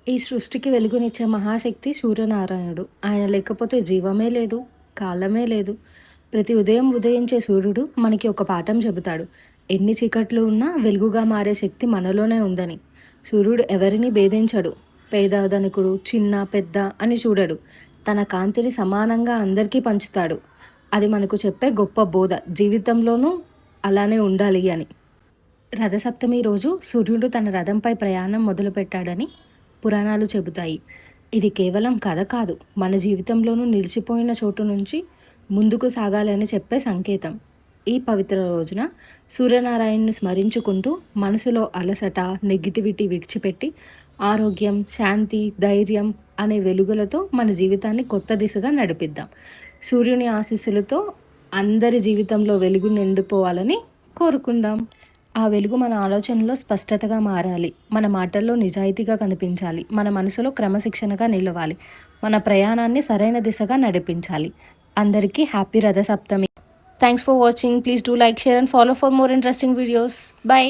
ఈ సృష్టికి వెలుగునిచ్చే మహాశక్తి సూర్యనారాయణుడు. ఆయన లేకపోతే జీవమే లేదు, కాలమే లేదు. ప్రతి ఉదయం ఉదయించే సూర్యుడు మనకి ఒక పాఠం చెబుతాడు. ఎన్ని చీకట్లు ఉన్నా వెలుగుగా మారే శక్తి మనలోనే ఉందని. సూర్యుడు ఎవరిని భేదించడు. పేద ధనికుడు, చిన్న పెద్ద అని చూడడు. తన కాంతిని సమానంగా అందరికీ పంచుతాడు. అది మనకు చెప్పే గొప్ప బోధ. జీవితంలోనూ అలానే ఉండాలి అని. రథసప్తమి రోజు సూర్యుడు తన రథంపై ప్రయాణం మొదలుపెట్టాడని పురాణాలు చెబుతాయి. ఇది కేవలం కథ కాదు, మన జీవితంలోనూ నిలిచిపోయిన చోటు నుంచి ముందుకు సాగాలని చెప్పే సంకేతం. ఈ పవిత్ర రోజున సూర్యనారాయణను స్మరించుకుంటూ మనసులో అలసట, నెగిటివిటీ విడిచిపెట్టి ఆరోగ్యం, శాంతి, ధైర్యం అనే వెలుగులతో మన జీవితాన్ని కొత్త దిశగా నడిపిద్దాం. సూర్యుని ఆశీస్సులతో అందరి జీవితంలో వెలుగు నిండిపోవాలని కోరుకుందాం. ఆ వెలుగు మన ఆలోచనలో స్పష్టతగా మారాలి, మన మాటల్లో నిజాయితీగా కనిపించాలి, మన మనసులో క్రమశిక్షణగా నిలవాలి, మన ప్రయాణాన్ని సరైన దిశగా నడిపించాలి. అందరికీ happy Rathasaptami. Thanks for watching. Please do like, share and follow for more interesting videos. By.